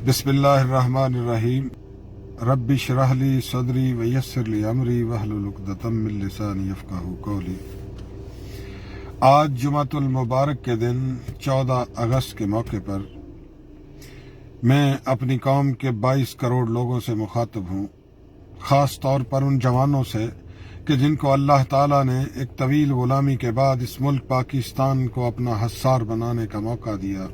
بسم اللہ الرحمن الرحیم رب اشرح لی صدری ویسر لی امری واحلل عقدۃ من لسانی یفقہوا قولی۔ آج جمعۃ المبارک کے دن 14 اگست کے موقع پر میں اپنی قوم کے 22 کروڑ لوگوں سے مخاطب ہوں، خاص طور پر ان جوانوں سے کہ جن کو اللہ تعالیٰ نے ایک طویل غلامی کے بعد اس ملک پاکستان کو اپنا حصار بنانے کا موقع دیا۔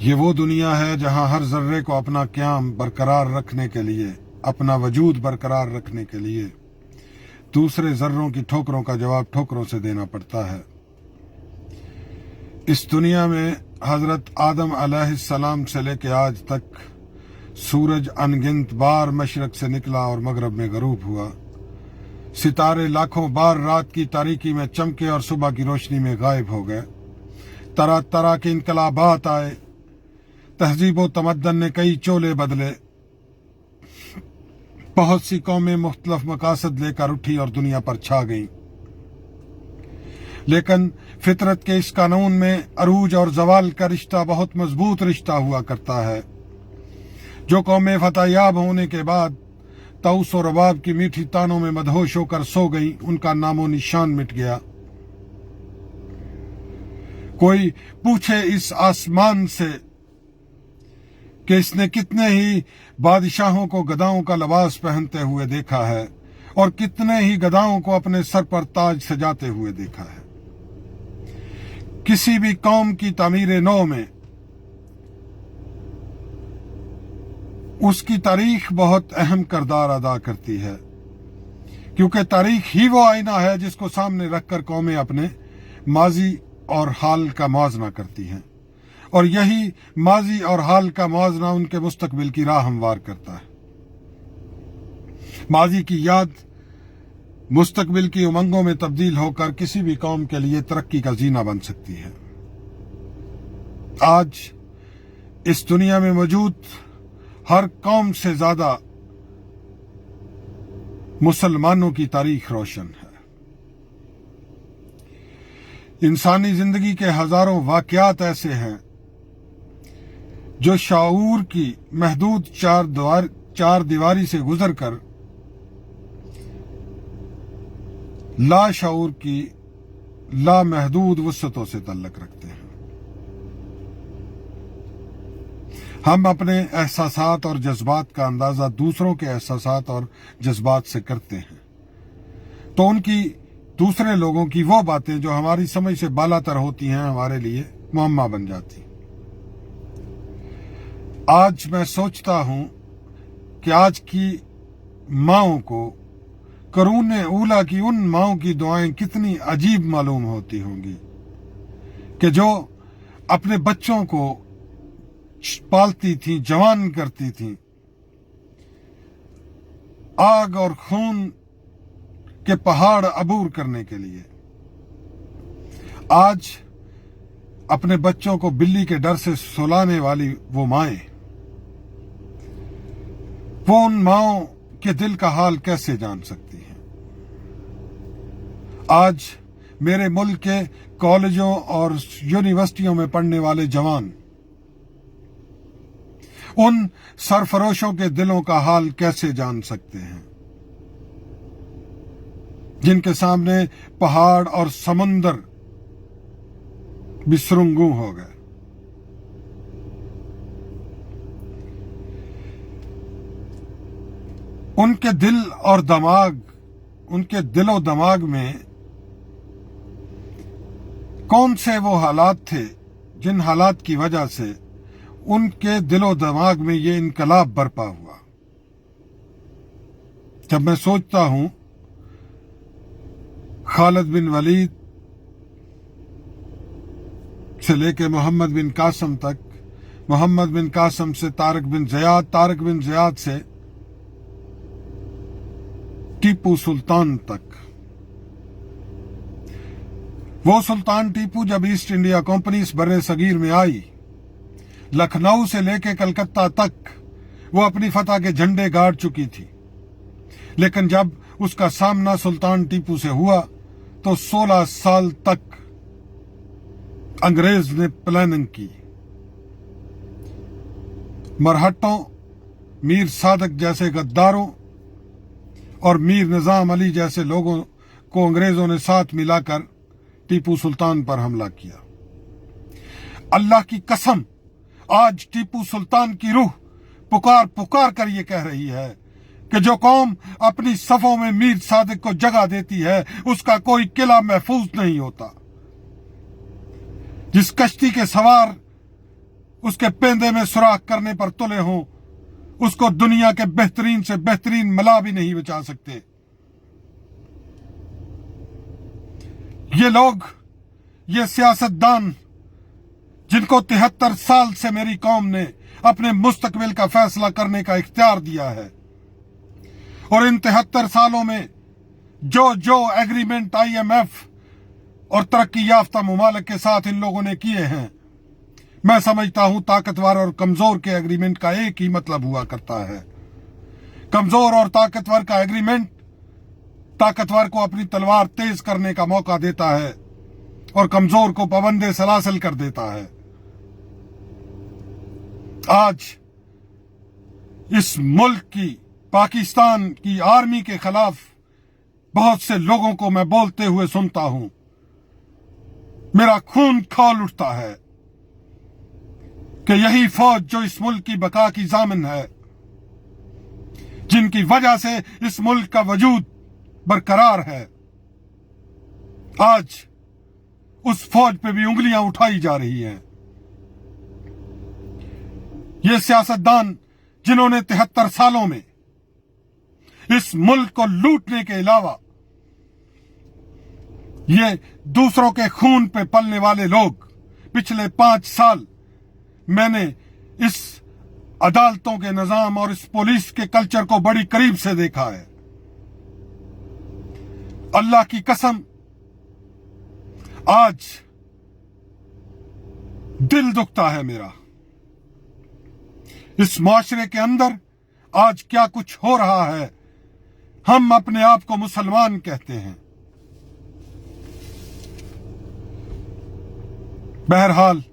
یہ وہ دنیا ہے جہاں ہر ذرے کو اپنا قیام برقرار رکھنے کے لیے، اپنا وجود برقرار رکھنے کے لیے دوسرے ذروں کی ٹھوکروں کا جواب ٹھوکروں سے دینا پڑتا ہے۔ اس دنیا میں حضرت آدم علیہ السلام سے لے کے آج تک سورج انگنت بار مشرق سے نکلا اور مغرب میں غروب ہوا، ستارے لاکھوں بار رات کی تاریکی میں چمکے اور صبح کی روشنی میں غائب ہو گئے، طرح طرح کے انقلابات آئے، تہذیب و تمدن نے کئی چولے بدلے، بہت سی قومیں مختلف مقاصد لے کر اٹھی اور دنیا پر چھا گئیں، لیکن فطرت کے اس قانون میں عروج اور زوال کا رشتہ بہت مضبوط رشتہ ہوا کرتا ہے۔ جو قومیں فتح یاب ہونے کے بعد طاؤس و رباب کی میٹھی تانوں میں مدہوش ہو کر سو گئیں، ان کا نام و نشان مٹ گیا۔ کوئی پوچھے اس آسمان سے کہ اس نے کتنے ہی بادشاہوں کو گداؤں کا لباس پہنتے ہوئے دیکھا ہے اور کتنے ہی گداؤں کو اپنے سر پر تاج سجاتے ہوئے دیکھا ہے۔ کسی بھی قوم کی تعمیر نو میں اس کی تاریخ بہت اہم کردار ادا کرتی ہے، کیونکہ تاریخ ہی وہ آئینہ ہے جس کو سامنے رکھ کر قومیں اپنے ماضی اور حال کا موازنہ کرتی ہیں، اور یہی ماضی اور حال کا موازنہ ان کے مستقبل کی راہ ہموار کرتا ہے۔ ماضی کی یاد مستقبل کی امنگوں میں تبدیل ہو کر کسی بھی قوم کے لیے ترقی کا زینہ بن سکتی ہے۔ آج اس دنیا میں موجود ہر قوم سے زیادہ مسلمانوں کی تاریخ روشن ہے۔ انسانی زندگی کے ہزاروں واقعات ایسے ہیں جو شعور کی محدود چار دیواری سے گزر کر لا شعور کی لامحدود وسعتوں سے تعلق رکھتے ہیں۔ ہم اپنے احساسات اور جذبات کا اندازہ دوسروں کے احساسات اور جذبات سے کرتے ہیں، تو ان کی دوسرے لوگوں کی وہ باتیں جو ہماری سمجھ سے بالا تر ہوتی ہیں ہمارے لیے معمہ بن جاتی۔ آج میں سوچتا ہوں کہ آج کی ماؤں کو قرون اولیٰ کی ان ماؤں کی دعائیں کتنی عجیب معلوم ہوتی ہوں گی کہ جو اپنے بچوں کو پالتی تھیں، جوان کرتی تھیں، آگ اور خون کے پہاڑ عبور کرنے کے لیے، آج اپنے بچوں کو بلی کے ڈر سے سلانے والی وہ مائیں، وہ ان ماؤں کے دل کا حال کیسے جان سکتی ہیں؟ آج میرے ملک کے کالجوں اور یونیورسٹیوں میں پڑھنے والے جوان ان سرفروشوں کے دلوں کا حال کیسے جان سکتے ہیں جن کے سامنے پہاڑ اور سمندر بھی سرنگوں ہو گئے؟ ان کے دل اور دماغ، ان کے دل و دماغ میں کون سے وہ حالات تھے جن حالات کی وجہ سے ان کے دل و دماغ میں یہ انقلاب برپا ہوا؟ جب میں سوچتا ہوں خالد بن ولید سے لے کے محمد بن قاسم تک، محمد بن قاسم سے طارق بن زیاد، طارق بن زیاد سے ٹیپو سلطان تک، وہ سلطان ٹیپو جب ایسٹ انڈیا کمپنی اس برِ صغیر میں آئی، لکھنؤ سے لے کے کلکتہ تک وہ اپنی فتح کے جھنڈے گاڑ چکی تھی، لیکن جب اس کا سامنا سلطان ٹیپو سے ہوا تو 16 سال تک انگریز نے پلاننگ کی، मरहट्टों, मीर सादक जैसे गद्दारों और मीर निजाम अली जैसे लोगों को अंग्रेजों ने साथ मिलाकर टीपू सुल्तान पर हमला किया। अल्लाह की कसम, आज टीपू सुल्तान की रूह पुकार पुकार कर ये कह रही है कि जो कौम अपनी सफों में मीर सादिक को जगह देती है उसका कोई किला महफूज नहीं होता। जिस कश्ती के सवार उसके पेंदे में सुराख करने पर तुले हों उसको दुनिया के बेहतरीन से बेहतरीन मला भी नहीं बचा सकते। ये लोग, ये सियासतदान जिनको 73 साल से मेरी कौम ने अपने मुस्तकबिल का फैसला करने का इख्तियार दिया है और इन 73 सालों में जो एग्रीमेंट IMF और तरक्की याफ्ता मुमालिक के साथ इन लोगों ने किए हैं, मैं समझता हूं ताकतवर और कमजोर के एग्रीमेंट का एक ही मतलब हुआ करता है। कमजोर और ताकतवर का एग्रीमेंट ताकतवर को अपनी तलवार तेज करने का मौका देता है और कमजोर को पाबंदे सलासल कर देता है। आज इस मुल्क की, पाकिस्तान की आर्मी के खिलाफ बहुत से लोगों को मैं बोलते हुए सुनता हूं, मेरा खून खौल उठता है कि यही फौज जो इस मुल्क की बका की जामिन है, जिनकी वजह से इस मुल्क का वजूद बरकरार है, आज उस फौज पे भी उंगलियां उठाई जा रही हैं। ये सियासतदान जिन्होंने 73 सालों में इस मुल्क को लूटने के अलावा ये दूसरों के खून पे पलने वाले लोग, पिछले 5 साल मैंने इस अदालतों के निजाम और इस पुलिस के कल्चर को बड़ी करीब से देखा है। अल्लाह की कसम, आज दिल दुखता है मेरा। इस माशरे के अंदर आज क्या कुछ हो रहा है। हम अपने आप को मुसलमान कहते हैं। बहरहाल,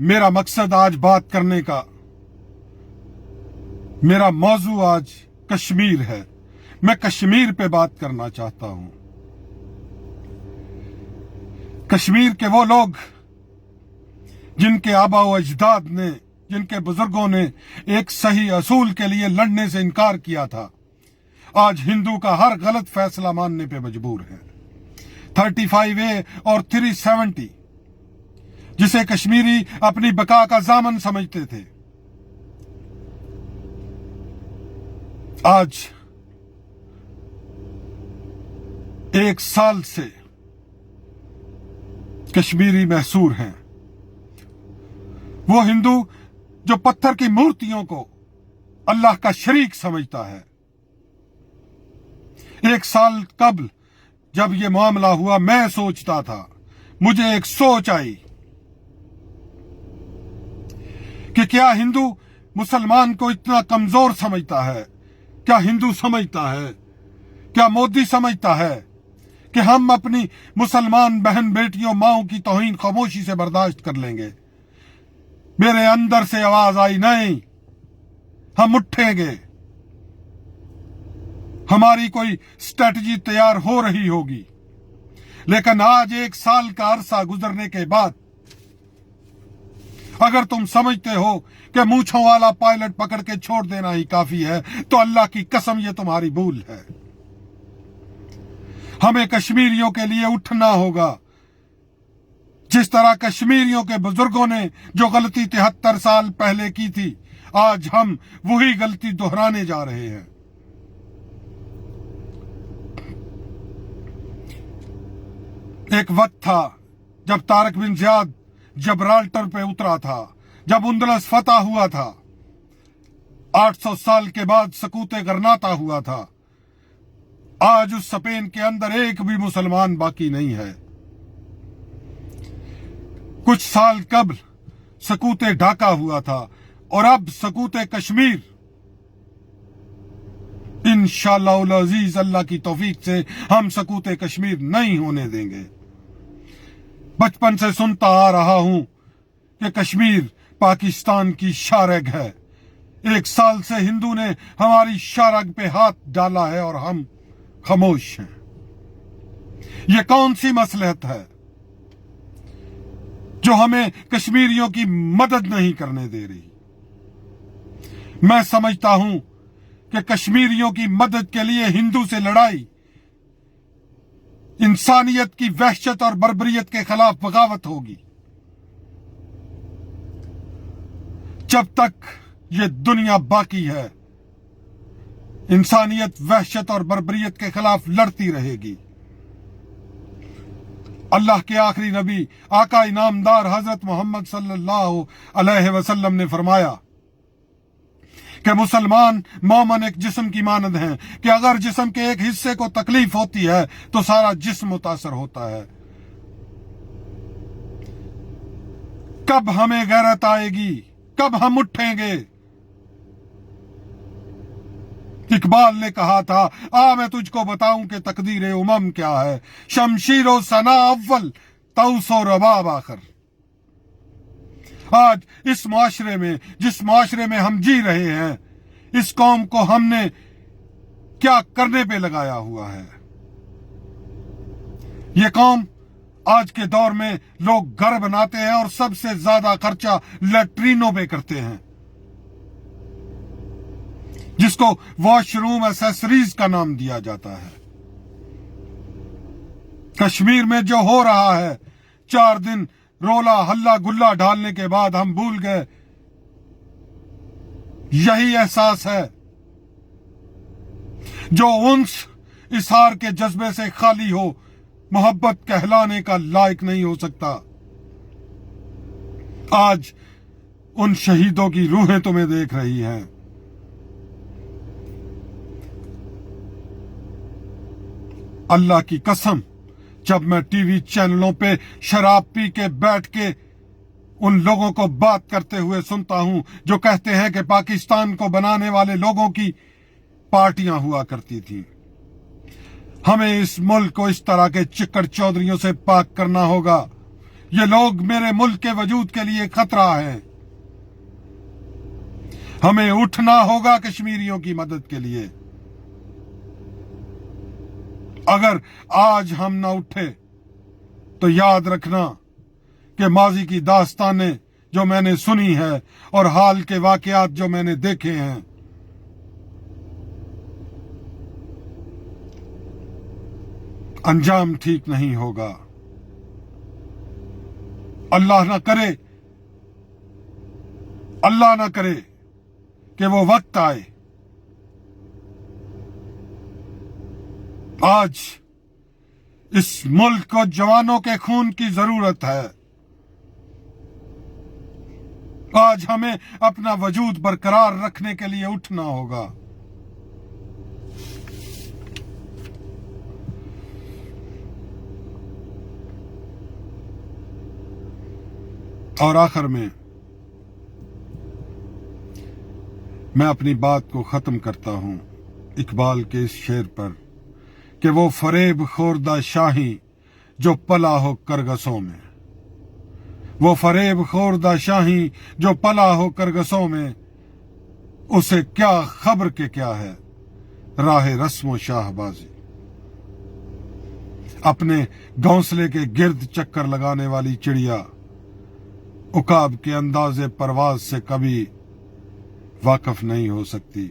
मेरा मकसद आज बात करने का, मेरा मौजू आज कश्मीर है। मैं कश्मीर पे बात करना चाहता हूं। कश्मीर के वो लोग जिनके आबा व अजदाद ने, जिनके बुजुर्गों ने एक सही असूल के लिए लड़ने से इनकार किया था, आज हिंदू का हर गलत फैसला मानने पे मजबूर है। 35A और 370 जिसे कश्मीरी अपनी बका का जामन समझते थे, आज 1 साल से कश्मीरी महसूर हैं। वो हिंदू जो पत्थर की मूर्तियों को अल्लाह का शरीक समझता है। 1 साल कबल जब ये मामला हुआ, मैं सोचता था, मुझे एक सोच आई कि क्या हिंदू मुसलमान को इतना कमजोर समझता है? क्या हिंदू समझता है, क्या मोदी समझता है कि हम अपनी मुसलमान बहन बेटियों माओं की तौहीन खामोशी से बर्दाश्त कर लेंगे? मेरे अंदर से आवाज आई, नहीं, हम उठेंगे। हमारी कोई स्ट्रेटजी तैयार हो रही होगी। लेकिन आज 1 साल का अरसा गुजरने के बाद अगर तुम समझते हो कि मूंछों वाला पायलट पकड़ के छोड़ देना ही काफी है, तो अल्लाह की कसम ये तुम्हारी भूल है। हमें कश्मीरियों के लिए उठना होगा। जिस तरह कश्मीरियों के बुजुर्गों ने जो गलती 73 साल पहले की थी, आज हम वही गलती दोहराने जा रहे हैं। एक वक्त था जब तारिक बिन ज़ियाद जबराल्टर पे उतरा था, जब उंदलस फतह हुआ था, 800 साल के बाद सकूते गरनाता हुआ था। आज उस स्पेन के अंदर एक भी मुसलमान बाकी नहीं है। कुछ साल कबल सकूते ढाका हुआ था और अब सकूते कश्मीर। इंशाअल्लाह अजीज, अल्लाह की तौफीक से हम सकूते कश्मीर नहीं होने देंगे। बचपन से सुनता आ रहा हूं कि कश्मीर पाकिस्तान की शारग है। 1 साल से हिंदू ने हमारी शारग पे हाथ डाला है और हम खामोश हैं। ये कौन सी मसलहत है जो हमें कश्मीरियों की मदद नहीं करने दे रही? मैं समझता हूं कि कश्मीरियों की मदद के लिए हिंदू से लड़ाई इंसानियत की वहशत और बर्बरियत के खिलाफ बगावत होगी। जब तक ये दुनिया बाकी है, इंसानियत वहशत और बर्बरियत के खिलाफ लड़ती रहेगी। अल्लाह के आखिरी नबी आका इनामदार हजरत मोहम्मद सल्लल्लाहु अलैहि वसल्लम ने फरमाया कि मुसलमान मोमन एक जिस्म की मानद हैं कि अगर जिस्म के एक हिस्से को तकलीफ होती है तो सारा जिस्म मुतासर होता है। कब हमें गैरत आएगी, कब हम उठेंगे? इकबाल ने कहा था, आ मैं तुझको बताऊं कि तकदीर उमम क्या है, शमशीरो सना अव्वल तौसो रबाब आखिर। आज इस माशरे में, जिस माशरे में हम जी रहे हैं, इस कौम को हमने क्या करने पे लगाया हुआ है? ये कौम आज के दौर में लोग घर बनाते हैं और सबसे ज्यादा खर्चा लैट्रीनों पे करते हैं, जिसको वॉशरूम एसेसरीज का नाम दिया जाता है। कश्मीर में जो हो रहा है, 4 दिन रोला हल्ला गुल्ला ढालने के बाद हम भूल गए यही एहसास है जो उन्स इशार के जज्बे से खाली हो, मोहब्बत कहलाने का लायक नहीं हो सकता। आज उन शहीदों की रूहें तुम्हें देख रही हैं। अल्लाह की कसम, जब मैं टीवी चैनलों पे शराब पी के बैठ के उन लोगों को बात करते हुए सुनता हूं जो कहते हैं कि पाकिस्तान को बनाने वाले लोगों की पार्टियां हुआ करती थी। हमें इस मुल्क को इस तरह के चिक्कड़ चौधरियों से पाक करना होगा। ये लोग मेरे मुल्क के वजूद के लिए खतरा है। हमें उठना होगा कश्मीरियों की मदद के लिए। अगर आज हम ना उठे तो याद रखना कि माजी की दास्तानें जो मैंने सुनी है और हाल के वाकयात जो मैंने देखे हैं, अंजाम ठीक नहीं होगा। अल्लाह ना करे कि वो वक्त आए। आज इस मुल्क को जवानों के खून की जरूरत है। आज हमें अपना वजूद बरकरार रखने के लिए उठना होगा। और आखिर में मैं अपनी बात को खत्म करता हूं इकबाल के इस शेर पर कि वो फरेब खोरदा शाही जो पला हो करगसों में, वो फरेब खोरदा शाही जो पला हो करगसों में, उसे क्या खबर के क्या है राह रस्म शाहबाजी। अपने घोंसले के गिर्द चक्कर लगाने वाली चिड़िया उकाब के अंदाजे परवाज से कभी वाकिफ नहीं हो सकती।